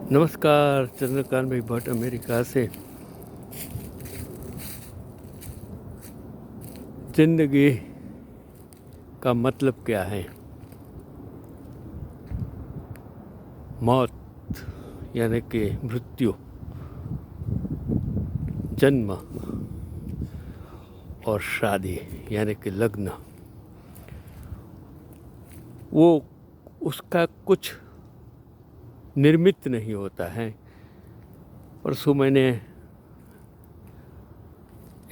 नमस्कार, चंद्रकांत भाई भट्ट अमेरिका से। जिंदगी का मतलब क्या है? मौत यानी कि मृत्यु, जन्म और शादी यानी कि लग्न। वो उसका कुछ निर्मित नहीं होता है। परसों मैंने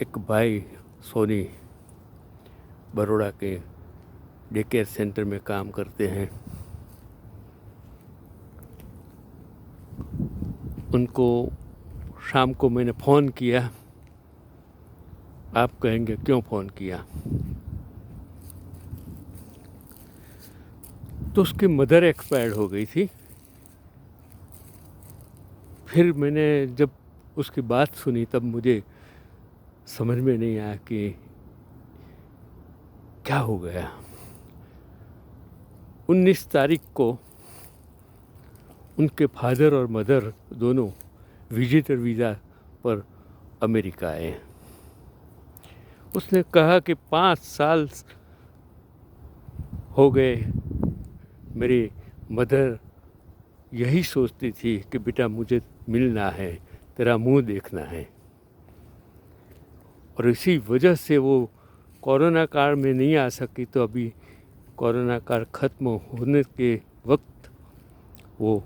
एक भाई सोनी बड़ौदा के डे केयर सेंटर में काम करते हैं, उनको शाम को मैंने फ़ोन किया। आप कहेंगे क्यों फ़ोन किया? तो उसकी मदर एक्सपायर्ड हो गई थी। फिर मैंने जब उसकी बात सुनी तब मुझे समझ में नहीं आया कि क्या हो गया। 19 तारीख को उनके फादर और मदर दोनों विजिटर वीज़ा पर अमेरिका आए। उसने कहा कि 5 साल हो गए, मेरी मदर यही सोचती थी कि बेटा मुझे मिलना है, तेरा मुंह देखना है। और इसी वजह से वो कोरोना काल में नहीं आ सकी। तो अभी कोरोना काल ख़त्म होने के वक्त वो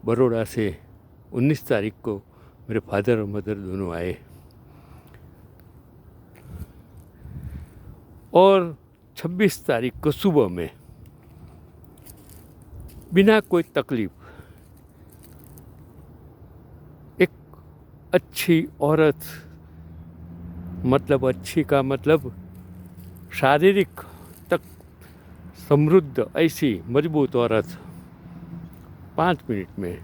बड़ौदा से 19 तारीख को मेरे फादर और मदर दोनों आए। और 26 तारीख को सुबह में बिना कोई तकलीफ एक अच्छी औरत, मतलब अच्छी का मतलब शारीरिक तक समृद्ध ऐसी मजबूत औरत 5 मिनट में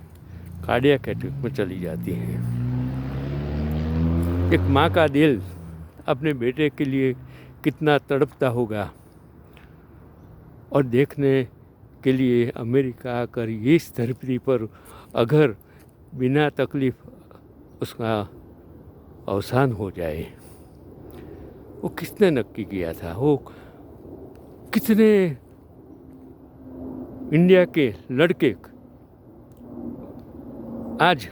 कार्डियक अटैक में चली जाती है। एक माँ का दिल अपने बेटे के लिए कितना तड़पता होगा, और देखने के लिए अमेरिका आकर इस धरती पर अगर बिना तकलीफ उसका अवसान हो जाए, वो किसने नक्की किया था? वो कितने इंडिया के लड़के आज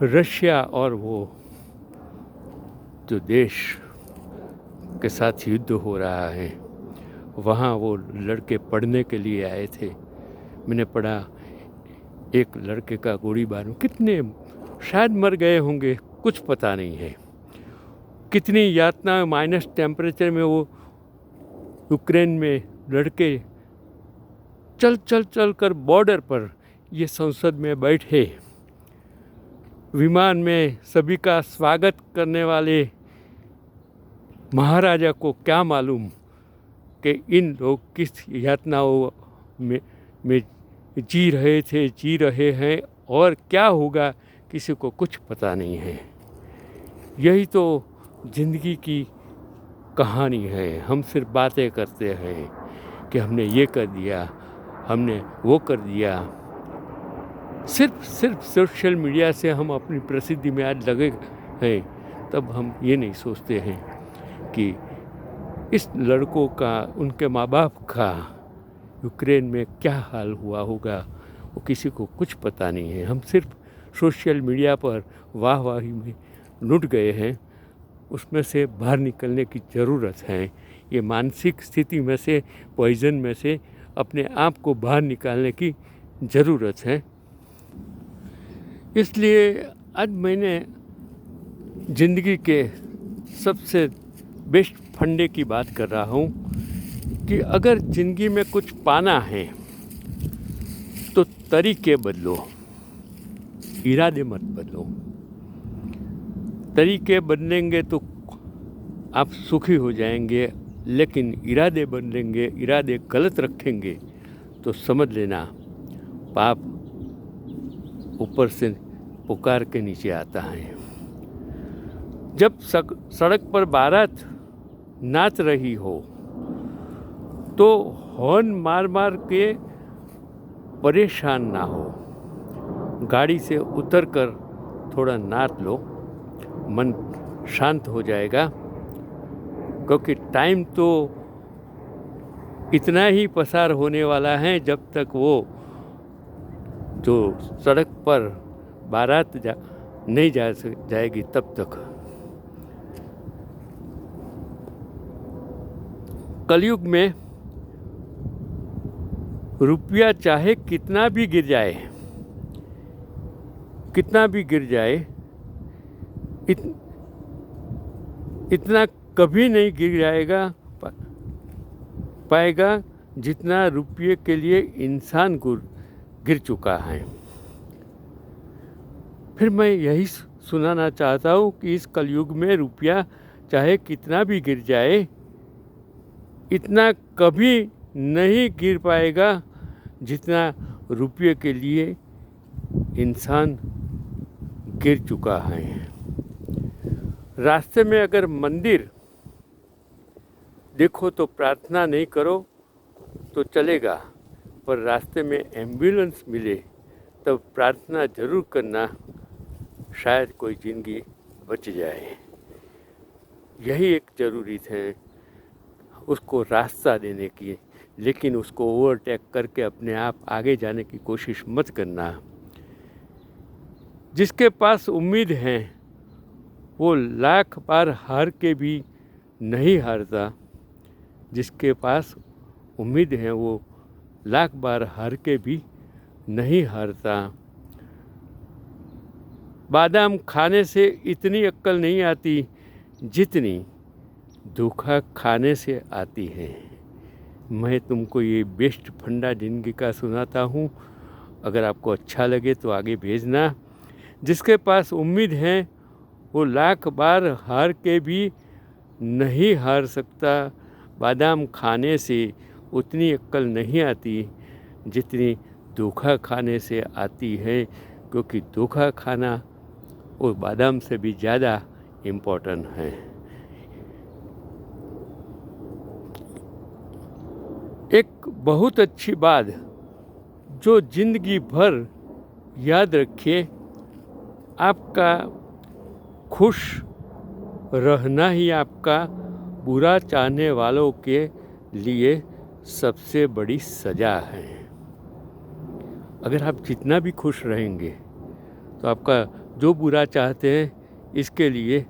रशिया और वो जो देश के साथ युद्ध हो रहा है, वहाँ वो लड़के पढ़ने के लिए आए थे। मैंने पढ़ा एक लड़के का गोलीबार में कितने शायद मर गए होंगे, कुछ पता नहीं है। कितनी यातना माइनस टेम्परेचर में वो यूक्रेन में लड़के चल चल चल कर बॉर्डर पर ये संसद में बैठे, विमान में सभी का स्वागत करने वाले महाराजा को क्या मालूम कि इन लोग किस यातनाओं में जी रहे हैं, और क्या होगा किसी को कुछ पता नहीं है। यही तो ज़िंदगी की कहानी है। हम सिर्फ बातें करते हैं कि हमने ये कर दिया, हमने वो कर दिया। सिर्फ सोशल मीडिया से हम अपनी प्रसिद्धि में आज लगे हैं, तब हम ये नहीं सोचते हैं कि इस लड़कों का, उनके माँ बाप का यूक्रेन में क्या हाल हुआ होगा, वो किसी को कुछ पता नहीं है। हम सिर्फ सोशल मीडिया पर वाहवाही में लुट गए हैं। उसमें से बाहर निकलने की ज़रूरत है। ये मानसिक स्थिति में से, पॉइजन में से अपने आप को बाहर निकालने की ज़रूरत है। इसलिए आज मैंने ज़िंदगी के सबसे बेस्ट फंडे की बात कर रहा हूँ कि अगर ज़िंदगी में कुछ पाना है तो तरीके बदलो, इरादे मत बदलो। तरीके बदलेंगे तो आप सुखी हो जाएंगे, लेकिन इरादे बदलेंगे, इरादे गलत रखेंगे तो समझ लेना पाप ऊपर से पुकार के नीचे आता है। जब सड़क पर बारात नाच रही हो तो हॉर्न मार मार के परेशान ना हो, गाड़ी से उतरकर थोड़ा नाच लो, मन शांत हो जाएगा, क्योंकि टाइम तो इतना ही पसार होने वाला है जब तक वो जो सड़क पर बारात नहीं जाएगी तब तक। कलयुग में रुपया चाहे कितना भी गिर जाए, इतना कभी नहीं गिर जाएगा पाएगा जितना रुपये के लिए इंसान गिर चुका है। फिर मैं यही सुनाना चाहता हूँ कि इस कलयुग में रुपया चाहे कितना भी गिर जाए, इतना कभी नहीं गिर पाएगा जितना रुपये के लिए इंसान गिर चुका है। रास्ते में अगर मंदिर देखो तो प्रार्थना नहीं करो तो चलेगा, पर रास्ते में एम्बुलेंस मिले तब प्रार्थना जरूर करना, शायद कोई ज़िंदगी बच जाए। यही एक ज़रूरी है उसको रास्ता देने की, लेकिन उसको ओवरटेक करके अपने आप आगे जाने की कोशिश मत करना। जिसके पास उम्मीद है वो लाख बार हार के भी नहीं हारता, जिसके पास उम्मीद है वो लाख बार हार के भी नहीं हारता। बादाम खाने से इतनी अक्ल नहीं आती जितनी धोखा खाने से आती है। मैं तुमको ये बेस्ट फंडा जिंदगी का सुनाता हूँ, अगर आपको अच्छा लगे तो आगे भेजना। जिसके पास उम्मीद है वो लाख बार हार के भी नहीं हार सकता। बादाम खाने से उतनी अक्ल नहीं आती जितनी धोखा खाने से आती है, क्योंकि धोखा खाना वो बादाम से भी ज़्यादा इम्पोर्टेंट है। एक बहुत अच्छी बात जो ज़िंदगी भर याद रखिए, आपका खुश रहना ही आपका बुरा चाहने वालों के लिए सबसे बड़ी सज़ा है। अगर आप जितना भी खुश रहेंगे तो आपका जो बुरा चाहते हैं इसके लिए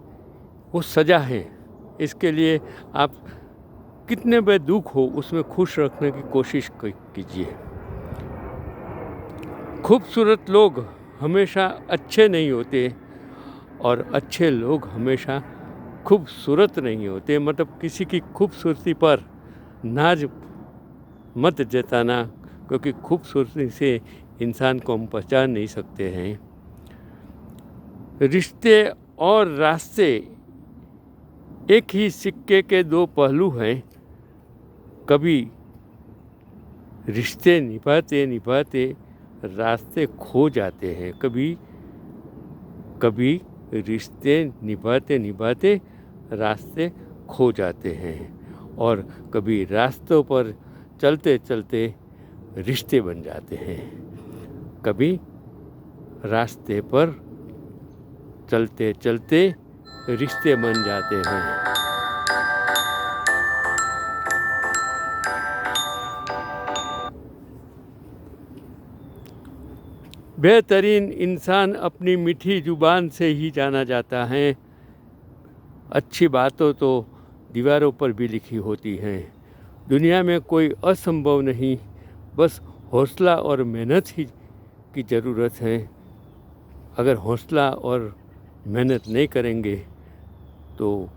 वो सज़ा है। इसके लिए आप कितने भी दुख हो उसमें खुश रखने की कोशिश कीजिए। खूबसूरत लोग हमेशा अच्छे नहीं होते और अच्छे लोग हमेशा खूबसूरत नहीं होते। मतलब किसी की खूबसूरती पर नाज मत जताना, क्योंकि खूबसूरती से इंसान को हम पहचान नहीं सकते हैं। रिश्ते और रास्ते एक ही सिक्के के दो पहलू हैं। कभी रिश्ते निभाते निभाते रास्ते खो जाते हैं, कभी रिश्ते निभाते निभाते रास्ते खो जाते हैं, और कभी रास्तों पर चलते चलते रिश्ते बन जाते हैं। कभी रास्ते पर चलते चलते रिश्ते बन जाते हैं। बेहतरीन इंसान अपनी मीठी ज़ुबान से ही जाना जाता है। अच्छी बातों तो दीवारों पर भी लिखी होती हैं। दुनिया में कोई असंभव नहीं, बस हौसला और मेहनत ही की ज़रूरत है। अगर हौसला और मेहनत नहीं करेंगे तो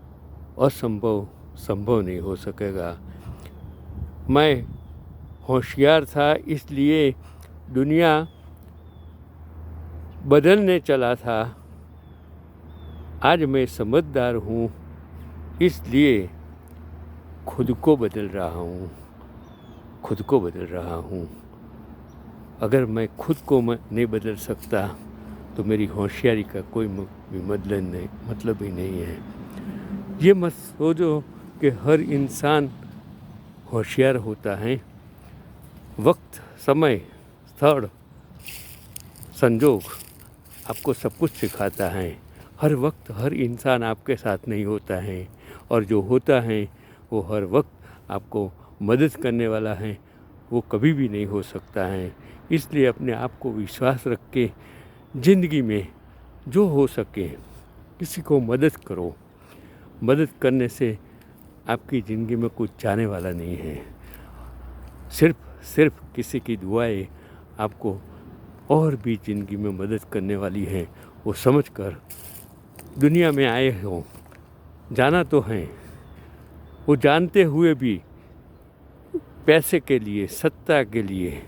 असंभव संभव नहीं हो सकेगा। मैं होशियार था इसलिए दुनिया बदलने चला था। आज मैं समझदार हूँ इसलिए खुद को बदल रहा हूँ। अगर मैं खुद को नहीं बदल सकता तो मेरी होशियारी का कोई मतलब ही नहीं है। ये मत सोचो कि हर इंसान होशियार होता है। वक्त समय थर्ड, संजोग आपको सब कुछ सिखाता है। हर वक्त हर इंसान आपके साथ नहीं होता है, और जो होता है वो हर वक्त आपको मदद करने वाला है वो कभी भी नहीं हो सकता है। इसलिए अपने आप को विश्वास रख के ज़िंदगी में जो हो सके किसी को मदद करो। मदद करने से आपकी ज़िंदगी में कुछ जाने वाला नहीं है। सिर्फ किसी की दुआएं आपको और भी ज़िंदगी में मदद करने वाली हैं। वो समझकर दुनिया में आए हो, जाना तो है, वो जानते हुए भी पैसे के लिए, सत्ता के लिए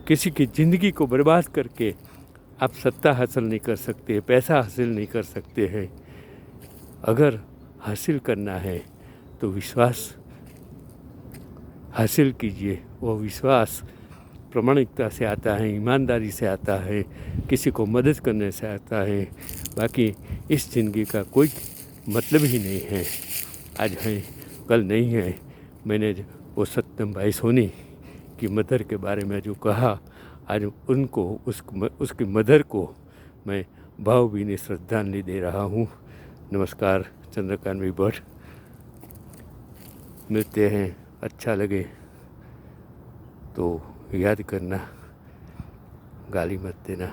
किसी की ज़िंदगी को बर्बाद करके आप सत्ता हासिल नहीं कर सकते, पैसा हासिल नहीं कर सकते हैं। अगर हासिल करना है तो विश्वास हासिल कीजिए। वो विश्वास प्रामाणिकता से आता है, ईमानदारी से आता है, किसी को मदद करने से आता है। बाकी इस ज़िंदगी का कोई मतलब ही नहीं है। आज है कल नहीं है। मैंने वो सत्यम बाई सोनी की मदर के बारे में जो कहा, आज उनको उसकी मदर को मैं भावभीनी श्रद्धांजलि दे रहा हूँ। नमस्कार, चंद्रकांत भाई भट्ट। मिलते हैं, अच्छा लगे तो याद करना, गाली मत देना।